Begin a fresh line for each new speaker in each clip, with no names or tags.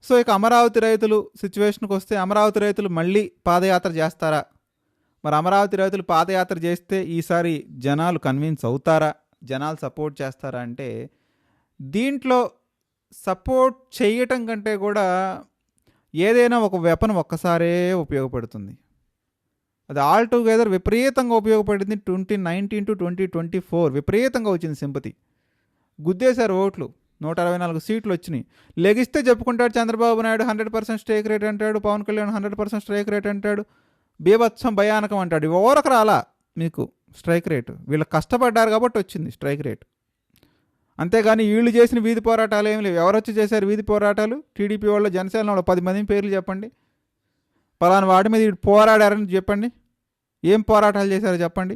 So ఇక అమరావతి రైతులు సిచ్యువేషన్కి వస్తే అమరావతి రైతులు మళ్ళీ పాదయాత్ర చేస్తారా? మరి అమరావతి రైతులు పాదయాత్ర చేస్తే ఈసారి జనాలు కన్విన్స్ అవుతారా? జనాలు సపోర్ట్ చేస్తారా అంటే దీంట్లో సపోర్ట్ చేయటం కంటే కూడా ఏదైనా ఒక వెపన్ ఒక్కసారే ఉపయోగపడుతుంది. అది ఆల్ టుగెదర్ విపరీతంగా ఉపయోగపడింది 2019 to 2024. విపరీతంగా వచ్చింది సింపతి. గుద్దేశారు ఓట్లు. 164 సీట్లు వచ్చినాయి. లెగిస్తే చెప్పుకుంటాడు చంద్రబాబు నాయుడు 100% స్ట్రైక్ రేట్ అంటాడు, పవన్ కళ్యాణ్ 100% స్ట్రైక్ రేట్ అంటాడు, బీభత్సం భయానకం అంటాడు. ఓరకు రాలా మీకు స్ట్రైక్ రేటు. వీళ్ళు కష్టపడ్డారు కాబట్టి వచ్చింది స్ట్రైక్ రేట్. అంతేగాని వీళ్ళు చేసిన వీధి పోరాటాలు ఏమి లేవు. ఎవరు వచ్చి చేశారు వీధి పోరాటాలు? టీడీపీ వాళ్ళు, జనసేన వాళ్ళు 10 మంది పేర్లు చెప్పండి. పలానా వాటి మీద వీడు పోరాడారని చెప్పండి. ఏం పోరాటాలు చేశారో చెప్పండి.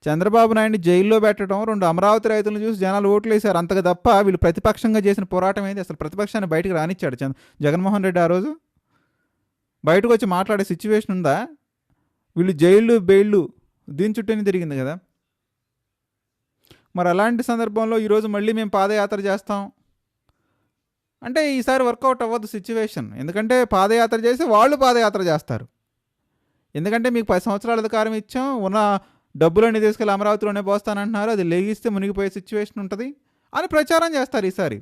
చంద్రబాబు నాయుడిని జైల్లో పెట్టడం, 2 అమరావతి రైతులను చూసి జనాలు ఓట్లు వేశారు. అంతగా తప్ప వీళ్ళు ప్రతిపక్షంగా చేసిన పోరాటం ఏంది? అసలు ప్రతిపక్షాన్ని బయటకు రానిచ్చాడు జగన్మోహన్ రెడ్డి ఆ రోజు? బయటకు వచ్చి మాట్లాడే సిచ్యువేషన్ ఉందా? వీళ్ళు జైళ్ళు బెయిళ్ళు దీని చుట్టూనే తిరిగింది కదా. మరి అలాంటి సందర్భంలో ఈరోజు మళ్ళీ మేము పాదయాత్ర చేస్తాం అంటే ఈసారి వర్కౌట్ అవ్వదు సిచ్యువేషన్. ఎందుకంటే పాదయాత్ర చేసి వాళ్ళు పాదయాత్ర చేస్తారు. ఎందుకంటే మీకు 10 సంవత్సరాల అధికారం ఇచ్చాం, ఉన్న డబ్బులన్నీ తీసుకెళ్ళి అమరావతిలోనే పోస్తానంటున్నారు, అది లెగిస్తే మునిగిపోయే సిచ్యువేషన్ ఉంటుంది అని ప్రచారం చేస్తారు. ఈసారి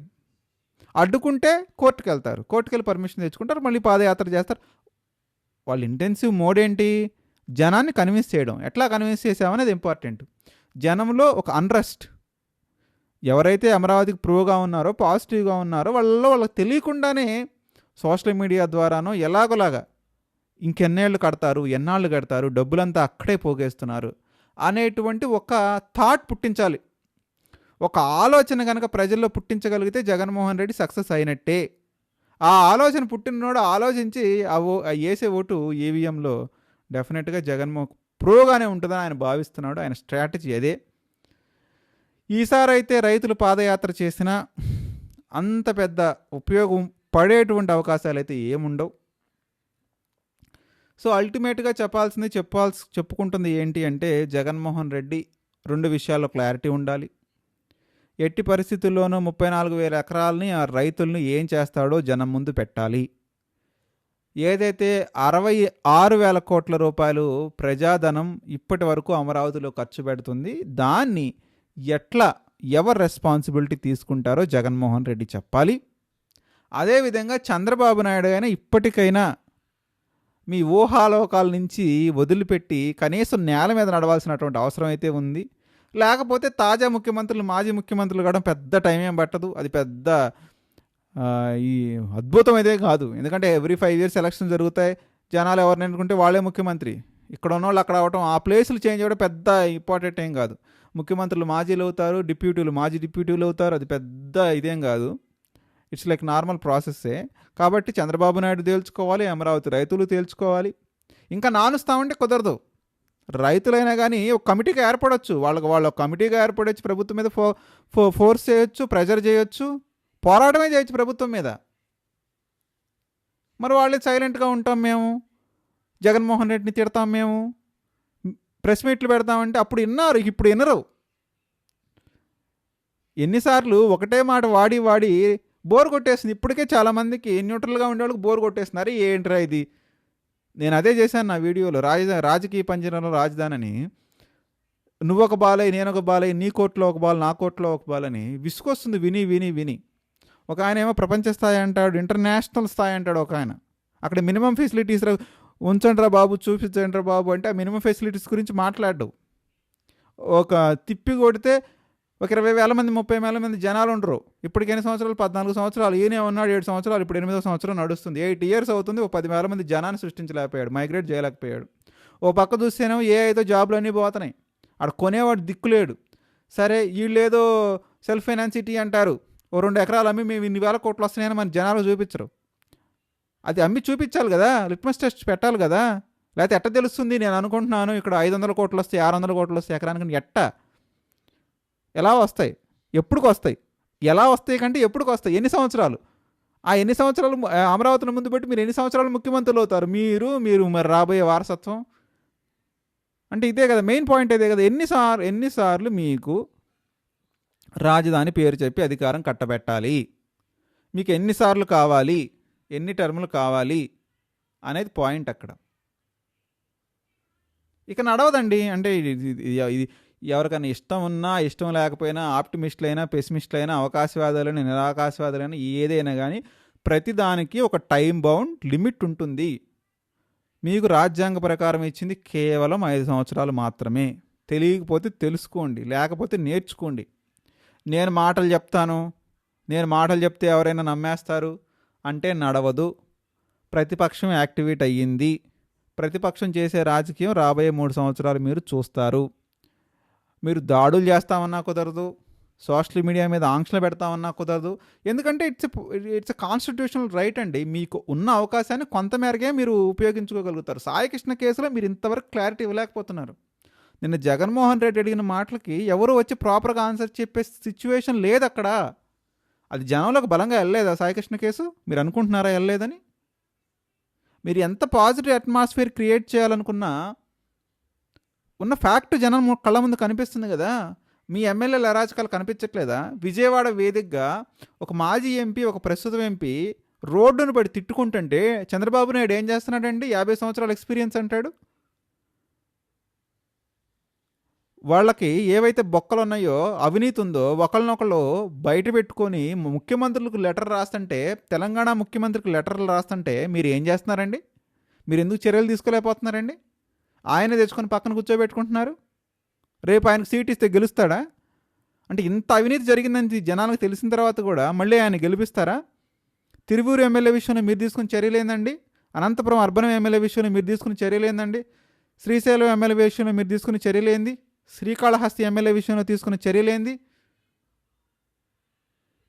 అడ్డుకుంటే కోర్టుకు వెళ్తారు, కోర్టుకు వెళ్ళి పర్మిషన్ తెచ్చుకుంటారు, మళ్ళీ పాదయాత్ర చేస్తారు. వాళ్ళ ఇంటెన్సివ్ మోడ్ ఏంటి? జనాన్ని కన్విన్స్ చేయడం. ఎట్లా కన్విన్స్ చేసామనేది ఇంపార్టెంట్. జనంలో ఒక అన్రెస్ట్, ఎవరైతే అమరావతికి ప్రోగా ఉన్నారో, పాజిటివ్గా ఉన్నారో వాళ్ళకి తెలియకుండానే సోషల్ మీడియా ద్వారానో ఎలాగోలాగా ఇంకెన్నేళ్ళు కడతారు, ఎన్నాళ్ళు కడతారు, డబ్బులంతా అక్కడే పోగేస్తున్నారు అనేటువంటి ఒక థాట్ పుట్టించాలి. ఒక ఆలోచన కనుక ప్రజల్లో పుట్టించగలిగితే జగన్మోహన్ రెడ్డి సక్సెస్ అయినట్టే. ఆ ఆలోచన పుట్టినోడు ఆలోచించి వేసే ఓటు ఈవీఎంలో డెఫినెట్గా జగన్మోహన్ ప్రోగానే ఉంటుందని ఆయన భావిస్తున్నాడు. ఆయన స్ట్రాటజీ అదే. ఈసారి అయితే రైతులు పాదయాత్ర చేసినా అంత పెద్ద ఉపయోగం పడేటువంటి అవకాశాలు అయితే ఏముండవు. సో అల్టిమేట్గా చెప్పుకుంటుంది ఏంటి అంటే జగన్మోహన్ రెడ్డి 2 విషయాల్లో క్లారిటీ ఉండాలి. ఎట్టి పరిస్థితుల్లోనూ 34,000 ఎకరాలని ఆ రైతుల్ని ఏం చేస్తాడో జనం ముందు పెట్టాలి. ఏదైతే 66,000 కోట్ల రూపాయలు ప్రజాధనం ఇప్పటి వరకు అమరావతిలో ఖర్చు పెడుతుంది, దాన్ని ఎవరు రెస్పాన్సిబిలిటీ తీసుకుంటారో జగన్మోహన్ రెడ్డి చెప్పాలి. అదేవిధంగా చంద్రబాబు నాయుడు అయినా ఇప్పటికైనా మీ ఊహాలోకాల నుంచి వదిలిపెట్టి కనీసం నేల మీద నడవాల్సినటువంటి అవసరం అయితే ఉంది. లేకపోతే తాజా ముఖ్యమంత్రులు, మాజీ ముఖ్యమంత్రులు కూడా పెద్ద టైం ఏం పట్టదు. అది పెద్ద ఈ అద్భుతం అయితే కాదు. ఎందుకంటే ఎవ్రీ 5 years ఎలక్షన్ జరుగుతాయి. జనాలు ఎవరిని ఎన్నుకుంటే వాళ్ళే ముఖ్యమంత్రి. ఇక్కడ ఉన్న వాళ్ళు అక్కడ అవటం, ఆ ప్లేసులు చేంజ్ అవ్వడం పెద్ద ఇంపార్టెంట్ ఏం కాదు. ముఖ్యమంత్రులు మాజీలు అవుతారు, మాజీ డిప్యూటీలు అవుతారు. అది పెద్ద ఇదేం కాదు. ఇట్స్ లైక్ నార్మల్ ప్రాసెస్సే. కాబట్టి చంద్రబాబు నాయుడు తేల్చుకోవాలి, అమరావతి రైతులు తేల్చుకోవాలి. ఇంకా నానుస్తామంటే కుదరదు. రైతులైనా కానీ ఒక కమిటీగా ఏర్పడవచ్చు. వాళ్ళు కమిటీగా ఏర్పడవచ్చు, ప్రభుత్వం మీద ఫోర్స్ చేయొచ్చు, ప్రెజర్ చేయొచ్చు, పోరాటమే చేయొచ్చు ప్రభుత్వం మీద. మరి వాళ్ళే సైలెంట్గా ఉంటాం మేము, జగన్మోహన్ రెడ్డిని తిడతాం మేము, ప్రెస్ మీట్లు పెడతామంటే అప్పుడు విన్నారు, ఇప్పుడు వినరు. ఎన్నిసార్లు ఒకటే మాట వాడి బోర్ కొట్టేసింది. ఇప్పటికే చాలామందికి న్యూట్రల్గా ఉండే వాళ్ళకి బోర్ కొట్టేస్తున్నారు. ఏంట్రా ఇది? నేను అదే చేశాను నా వీడియోలో. రాజకీయ పంజరంలో రాజధాని, నువ్వొక బాలయ్య, నేను ఒక బాలయ్య, నీ కోర్టులో ఒక బాల్, నా కోర్టులో ఒక బాల్ అని విసుకొస్తుంది విని. ఒక ఆయన ఏమో ప్రపంచ స్థాయి అంటాడు, ఇంటర్నేషనల్ స్థాయి అంటాడు ఒక ఆయన. అక్కడ మినిమం ఫెసిలిటీస్ ఉంచండిరా బాబు, చూపించండిరా బాబు అంటే ఆ మినిమం ఫెసిలిటీస్ గురించి మాట్లాడు. ఒక తిప్పి కొడితే ఒక 20,000 మంది, 30,000 మంది జనాలు ఉండరు. ఇప్పటికి ఎన్ని సంవత్సరాలు? 14 సంవత్సరాలు. ఈయనే ఉన్నాడు 7 సంవత్సరాలు, ఇప్పుడు 8వ సంవత్సరం నడుస్తుంది. 8 years అవుతుంది. ఒక 10,000 మంది జనాన్ని సృష్టించలేకపోయాడు, మైగ్రేట్ చేయలేకపోయాడు. ఓ పక్క చూస్తేనేమో ఏదో జాబ్లు అన్నీ పోతున్నాయి, అక్కడ కొనేవాడు దిక్కులేడు. సరే వీళ్ళు ఏదో సెల్ఫ్ ఫైనాన్సిటీ అంటారు, ఓ 2 ఎకరాలు అమ్మి మేము ఇన్ని వేల కోట్లు వస్తున్నాయని మన జనాలు చూపించరు. అది అమ్మి చూపించాలి కదా, లిట్మస్ టెస్ట్ పెట్టాలి కదా. లేకపోతే ఎట్ట తెలుస్తుంది? నేను అనుకుంటున్నాను ఇక్కడ 500 కోట్లు వస్తాయి, 600 కోట్లు వస్తాయి ఎకరానికి. ఎలా వస్తాయి? ఎప్పుడుకి వస్తాయి? ఎలా వస్తాయి కంటే ఎప్పుడుకి వస్తాయి? ఎన్ని సంవత్సరాలు? ఆ ఎన్ని సంవత్సరాలు అమరావతిని ముందు పెట్టి మీరు ఎన్ని సంవత్సరాలు ముఖ్యమంత్రులు అవుతారు? మీరు మరి రాబోయే వారసత్వం అంటే ఇదే కదా, మెయిన్ పాయింట్ ఇదే కదా. ఎన్నిసార్లు మీకు రాజధాని పేరు చెప్పి అధికారం కట్టబెట్టాలి? మీకు ఎన్నిసార్లు కావాలి, ఎన్ని టర్ములు కావాలి అనేది పాయింట్ అక్కడ. ఇక నడవదండి. అంటే ఇది ఎవరికైనా ఇష్టం ఉన్నా ఇష్టం లేకపోయినా, ఆప్టిమిస్టులైనా పెసిమిస్టులైనా, అవకాశవాదులైనా నిరాకాశవాదులైనా ఏదైనా కానీ ప్రతిదానికి ఒక టైం బౌండ్ లిమిట్ ఉంటుంది. మీకు రాజ్యాంగ ప్రకారం ఇచ్చింది కేవలం 5 సంవత్సరాలు మాత్రమే. తెలియకపోతే తెలుసుకోండి, లేకపోతే నేర్చుకోండి. నేను మాటలు చెప్తాను, నేను మాటలు చెప్తే ఎవరైనా నమ్మేస్తారు అంటే నడవదు. ప్రతిపక్షం యాక్టివేట్ అయ్యింది. ప్రతిపక్షం చేసే రాజకీయం రాబోయే 3 సంవత్సరాలు మీరు చూస్తారు. మీరు దాడులు చేస్తామన్నా కుదరదు, సోషల్ మీడియా మీద ఆంక్షలు పెడతామన్నా కుదరదు. ఎందుకంటే ఇట్స్ ఎ కాన్స్టిట్యూషనల్ రైట్ అండి. మీకు ఉన్న అవకాశాన్ని కొంతమేరకే మీరు ఉపయోగించుకోగలుగుతారు. సాయికృష్ణ కేసులో మీరు ఇంతవరకు క్లారిటీ ఇవ్వలేకపోతున్నారు. నిన్న జగన్మోహన్ రెడ్డి అడిగిన మాటలకి ఎవరు వచ్చి ప్రాపర్గా ఆన్సర్ చెప్పే సిచ్యువేషన్ లేదు అక్కడ. అది జనంలోకి బలంగా వెళ్ళలేదా సాయికృష్ణ కేసు? మీరు అనుకుంటున్నారా వెళ్ళలేదని? మీరు ఎంత పాజిటివ్ అట్మాస్ఫియర్ క్రియేట్ చేయాలనుకున్నా ఉన్న ఫ్యాక్ట్ జనం కళ్ళ ముందు కనిపిస్తుంది కదా. మీ ఎమ్మెల్యేల అరాచకాలు కనిపించట్లేదా? విజయవాడ వేదికగా ఒక మాజీ ఎంపీ, ఒక ప్రస్తుతం ఎంపీ రోడ్డును పడి తిట్టుకుంటుంటే చంద్రబాబు నాయుడు ఏం చేస్తున్నాడండి? 50 సంవత్సరాల ఎక్స్పీరియన్స్ అంటాడు. వాళ్ళకి ఏవైతే బొక్కలు ఉన్నాయో, అవినీతి ఉందో ఒకళ్ళనొకళ్ళు బయట పెట్టుకొని ముఖ్యమంత్రులకు లెటర్ రాస్తుంటే, తెలంగాణ ముఖ్యమంత్రికి లెటర్లు రాస్తుంటే మీరు ఏం చేస్తున్నారండి? మీరు ఎందుకు చర్యలు తీసుకోలేకపోతున్నారండి? ఆయన తెచ్చుకొని పక్కన కూర్చోబెట్టుకుంటున్నారు. రేపు ఆయనకు సీట్ ఇస్తే గెలుస్తాడా? అంటే ఇంత అవినీతి జరిగిందని జనాలకు తెలిసిన తర్వాత కూడా మళ్ళీ ఆయన గెలిపిస్తారా? తిరువూరు ఎమ్మెల్యే విషయంలో మీరు తీసుకున్న చర్యలేందండి? అనంతపురం అర్బన్ ఎమ్మెల్యే విషయంలో మీరు తీసుకున్న చర్యలేందండి? శ్రీశైలం ఎమ్మెల్యే విషయంలో మీరు తీసుకున్న చర్యలేంది? శ్రీకాళహస్తి ఎమ్మెల్యే విషయంలో తీసుకున్న చర్యలేంది?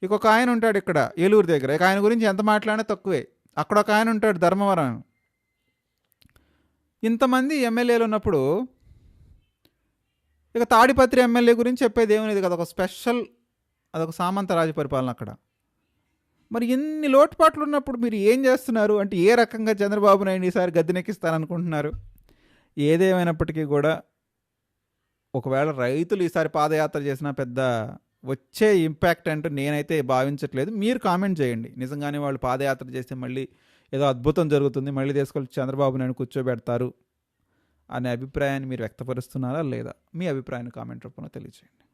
ఇంకొక ఆయన ఉంటాడు ఇక్కడ ఏలూరు దగ్గర, ఇక ఆయన గురించి ఎంత మాట్లాడినా తక్కువే. అక్కడ ఒక ఆయన ఉంటాడు ధర్మవరం. ఇంతమంది ఎమ్మెల్యేలు ఉన్నప్పుడు ఇక తాడిపత్రి ఎమ్మెల్యే గురించి చెప్పేది ఏమనేది కదా, ఒక స్పెషల్, అదొక సామంతరాజు పరిపాలన అక్కడ. మరి ఇన్ని లోటుపాట్లు ఉన్నప్పుడు మీరు ఏం చేస్తున్నారు అంటే ఏ రకంగా చంద్రబాబు నాయుడు ఈసారి గద్దెనెక్కిస్తారనుకుంటున్నారు? ఏదేమైనప్పటికీ కూడా ఒకవేళ రైతులు ఈసారి పాదయాత్ర చేసినా పెద్ద వచ్చే ఇంపాక్ట్ అంటే నేనైతే భావించట్లేదు. మీరు కామెంట్ చేయండి. నిజంగానే వాళ్ళు పాదయాత్ర చేస్తే మళ్ళీ ఏదో అద్భుతం జరుగుతుంది, మళ్ళీ తీసుకొని చంద్రబాబు నాయుడు కూర్చోబెడతారు అనే అభిప్రాయాన్ని మీరు వ్యక్తపరుస్తున్నారా లేదా? మీ అభిప్రాయాన్ని కామెంట్ రూపంలో తెలియజేయండి.